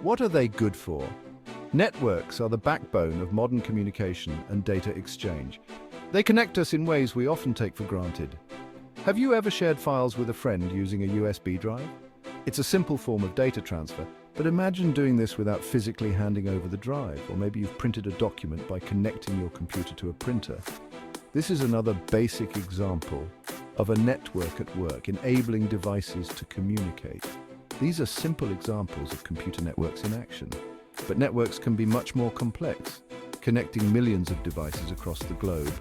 What are they good for? Networks are the backbone of modern communication and data exchange. They connect us in ways we often take for granted. Have you ever shared files with a friend using a USB drive? It's a simple form of data transfer, but imagine doing this without physically handing over the drive, or maybe you've printed a document by connecting your computer to a printer. This is another basic example of a network at work, enabling devices to communicate. These are simple examples of computer networks in action, but networks can be much more complex, connecting millions of devices across the globe.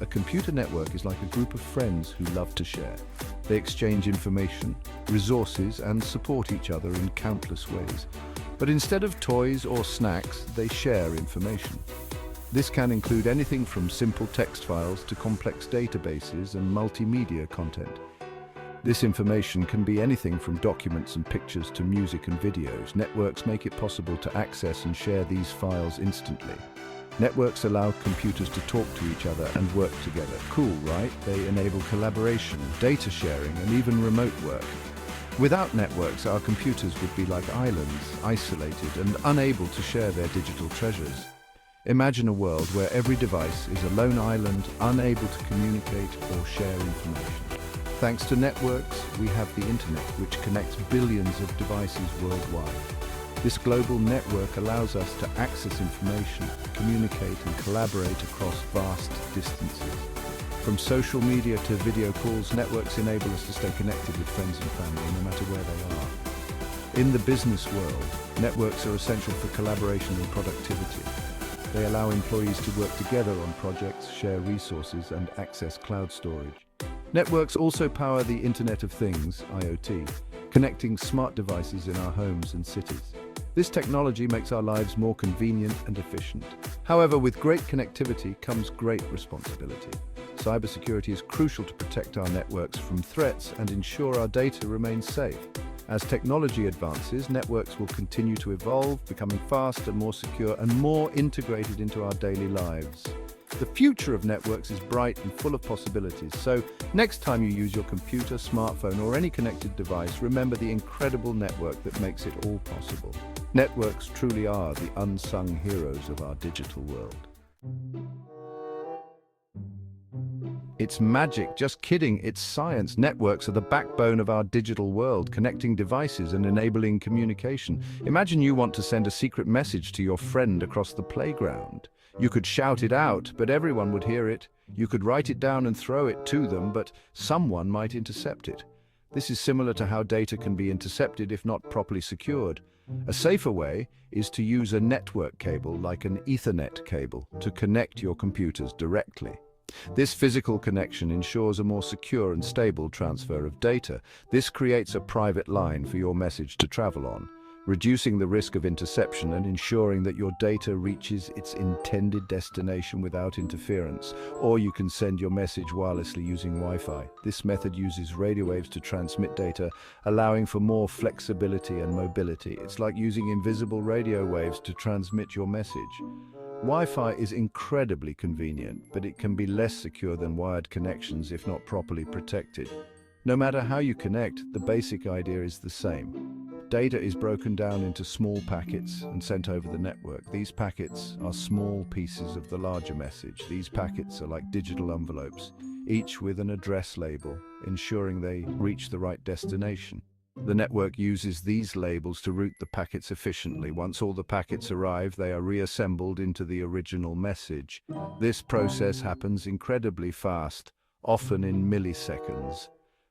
A computer network is like a group of friends who love to share. They exchange information, resources, and support each other in countless ways. But instead of toys or snacks, they share information. This can include anything from simple text files to complex databases and multimedia content. This information can be anything from documents and pictures to music and videos. Networks make it possible to access and share these files instantly. Networks allow computers to talk to each other and work together. Cool, right? They enable collaboration, data sharing, and even remote work. Without networks, our computers would be like islands, isolated and unable to share their digital treasures. Imagine a world where every device is a lone island, unable to communicate or share information. Thanks to networks, we have the internet, which connects billions of devices worldwide. This global network allows us to access information, communicate and collaborate across vast distances. From social media to video calls, networks enable us to stay connected with friends and family no matter where they are. In the business world, networks are essential for collaboration and productivity. They allow employees to work together on projects, share resources, and access cloud storage. Networks also power the Internet of Things, IoT, connecting smart devices in our homes and cities. This technology makes our lives more convenient and efficient. However, with great connectivity comes great responsibility. Cybersecurity is crucial to protect our networks from threats and ensure our data remains safe. As technology advances, networks will continue to evolve, becoming faster, more secure, and more integrated into our daily lives. The future of networks is bright and full of possibilities, so next time you use your computer, smartphone, or any connected device, remember the incredible network that makes it all possible. Networks truly are the unsung heroes of our digital world. It's magic, just kidding, it's science. Networks are the backbone of our digital world, connecting devices and enabling communication. Imagine you want to send a secret message to your friend across the playground. You could shout it out, but everyone would hear it. You could write it down and throw it to them, but someone might intercept it. This is similar to how data can be intercepted if not properly secured. A safer way is to use a network cable, like an Ethernet cable, to connect your computers directly. This physical connection ensures a more secure and stable transfer of data. This creates a private line for your message to travel on, reducing the risk of interception and ensuring that your data reaches its intended destination without interference. Or you can send your message wirelessly using Wi-Fi. This method uses radio waves to transmit data, allowing for more flexibility and mobility. It's like using invisible radio waves to transmit your message. Wi-Fi is incredibly convenient, but it can be less secure than wired connections if not properly protected. No matter how you connect, the basic idea is the same. Data is broken down into small packets and sent over the network. These packets are small pieces of the larger message. These packets are like digital envelopes, each with an address label, ensuring they reach the right destination. The network uses these labels to route the packets efficiently. Once all the packets arrive, they are reassembled into the original message. This process happens incredibly fast, often in milliseconds.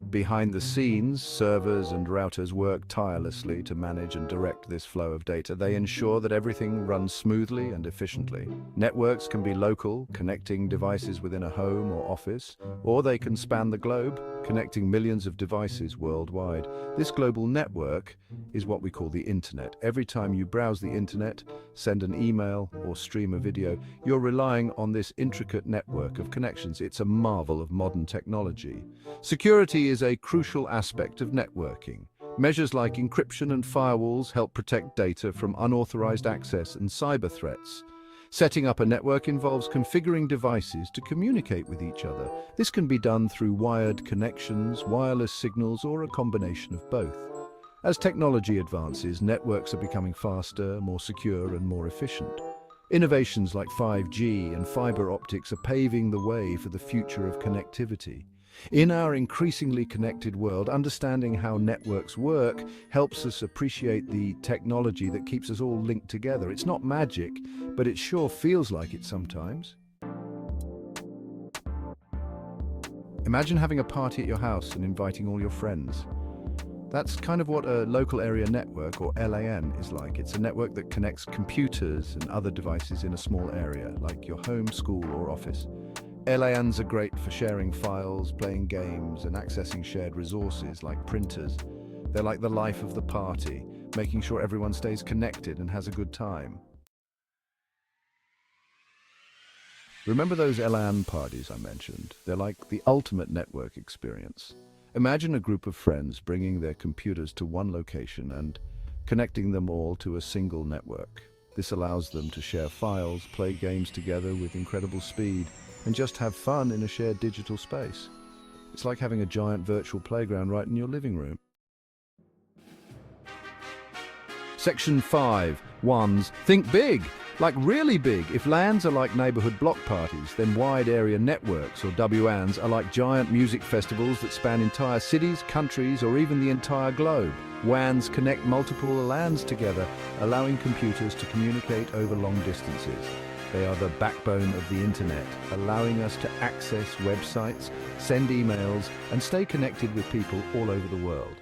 Behind the scenes, servers and routers work tirelessly to manage and direct this flow of data. They ensure that everything runs smoothly and efficiently. Networks can be local, connecting devices within a home or office, or they can span the globe, connecting millions of devices worldwide. This global network is what we call the internet. Every time you browse the internet, send an email, or stream a video, you're relying on this intricate network of connections. It's a marvel of modern technology. Security is a crucial aspect of networking. Measures like encryption and firewalls help protect data from unauthorized access and cyber threats. Setting up a network involves configuring devices to communicate with each other. This can be done through wired connections, wireless signals, or a combination of both. As technology advances, networks are becoming faster, more secure, and more efficient. Innovations like 5G and fiber optics are paving the way for the future of connectivity. In our increasingly connected world, understanding how networks work helps us appreciate the technology that keeps us all linked together. It's not magic, but it sure feels like it sometimes. Imagine having a party at your house and inviting all your friends. That's kind of what a local area network, or LAN, is like. It's a network that connects computers and other devices in a small area, like your home, school, or office. LANs are great for sharing files, playing games, and accessing shared resources like printers. They're like the life of the party, making sure everyone stays connected and has a good time. Remember those LAN parties I mentioned? They're like the ultimate network experience. Imagine a group of friends bringing their computers to one location and connecting them all to a single network. This allows them to share files, play games together with incredible speed, and just have fun in a shared digital space. It's like having a giant virtual playground right in your living room. Section 5. WANs. Think big, like really big. If LANs are like neighborhood block parties, then wide area networks, or WANs, are like giant music festivals that span entire cities, countries, or even the entire globe. WANs connect multiple LANs together, allowing computers to communicate over long distances. They are the backbone of the internet, allowing us to access websites, send emails, and stay connected with people all over the world.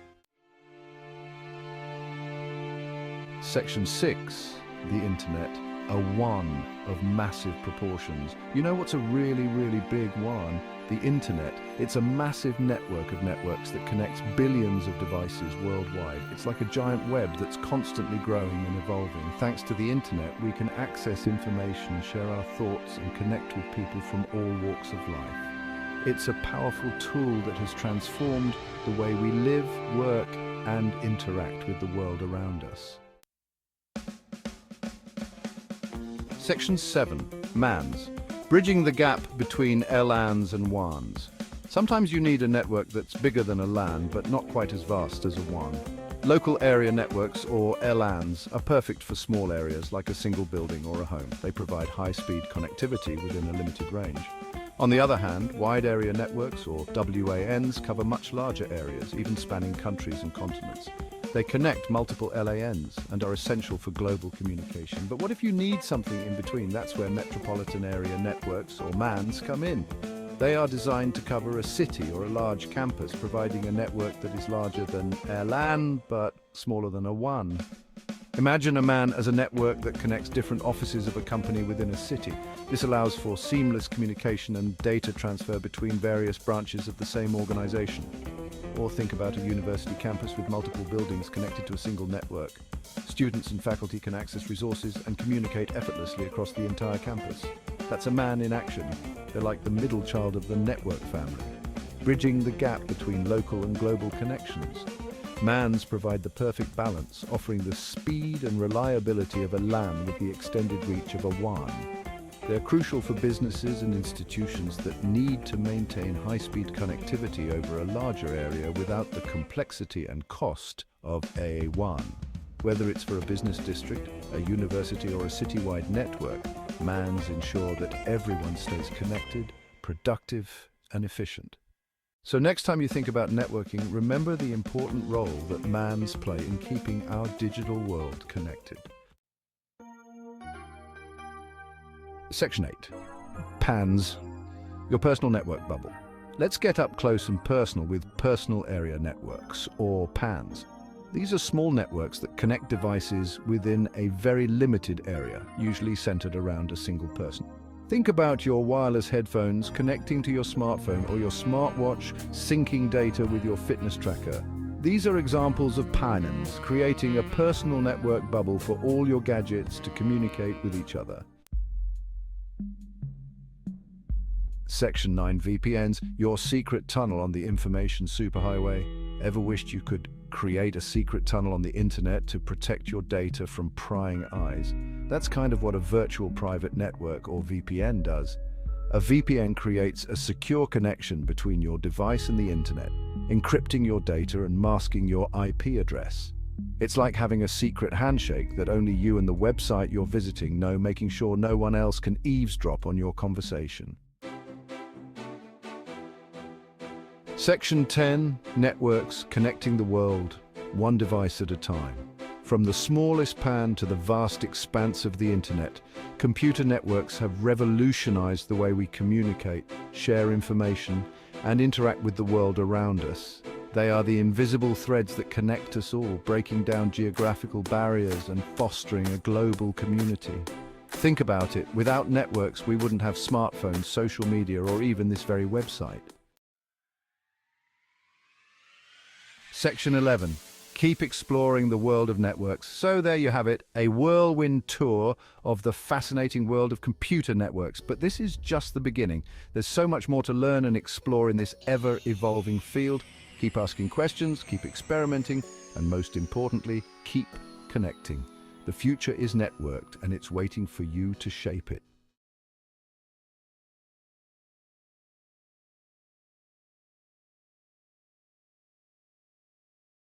Section 6. The internet. A WAN of massive proportions. You know what's a really, really big WAN? The internet. It's a massive network of networks that connects billions of devices worldwide. It's like a giant web that's constantly growing and evolving. Thanks to the internet, we can access information, share our thoughts, and connect with people from all walks of life. It's a powerful tool that has transformed the way we live, work, and interact with the world around us. Section 7. MANs. Bridging the gap between LANs and WANs. Sometimes you need a network that's bigger than a LAN, but not quite as vast as a WAN. Local area networks, or LANs, are perfect for small areas like a single building or a home. They provide high-speed connectivity within a limited range. On the other hand, wide area networks, or WANs, cover much larger areas, even spanning countries and continents. They connect multiple LANs and are essential for global communication. But what if you need something in between? That's where Metropolitan Area Networks, or MANs, come in. They are designed to cover a city or a large campus, providing a network that is larger than a LAN, but smaller than a WAN. Imagine a MAN as a network that connects different offices of a company within a city. This allows for seamless communication and data transfer between various branches of the same organization. Or think about a university campus with multiple buildings connected to a single network. Students and faculty can access resources and communicate effortlessly across the entire campus. That's a MAN in action. They're like the middle child of the network family, bridging the gap between local and global connections. MANs provide the perfect balance, offering the speed and reliability of a LAN with the extended reach of a WAN. They're crucial for businesses and institutions that need to maintain high-speed connectivity over a larger area without the complexity and cost of a WAN. Whether it's for a business district, a university, or a citywide network, MANs ensure that everyone stays connected, productive, and efficient. So next time you think about networking, remember the important role that MANs play in keeping our digital world connected. Section 8. PANs. Your personal network bubble. Let's get up close and personal with personal area networks, or PANs. These are small networks that connect devices within a very limited area, usually centered around a single person. Think about your wireless headphones connecting to your smartphone, or your smartwatch syncing data with your fitness tracker. These are examples of PANs, creating a personal network bubble for all your gadgets to communicate with each other. Section 9. VPNs, your secret tunnel on the information superhighway. Ever wished you could create a secret tunnel on the internet to protect your data from prying eyes? That's kind of what a virtual private network, or VPN, does. A VPN creates a secure connection between your device and the internet. encrypting your data and masking your IP address. It's like having a secret handshake that only you and the website you're visiting know, making sure no one else can eavesdrop on your conversation. Section 10. Networks connecting the world, one device at a time. From the smallest pan to the vast expanse of the internet, computer networks have revolutionized the way we communicate, share information, and interact with the world around us. They are the invisible threads that connect us all, breaking down geographical barriers and fostering a global community. Think about it, without networks we wouldn't have smartphones, social media, or even this very website. Section 11. Keep exploring the world of networks. So there you have it, a whirlwind tour of the fascinating world of computer networks. But this is just the beginning. There's so much more to learn and explore in this ever-evolving field. Keep asking questions, keep experimenting, and most importantly, keep connecting. The future is networked, and it's waiting for you to shape it.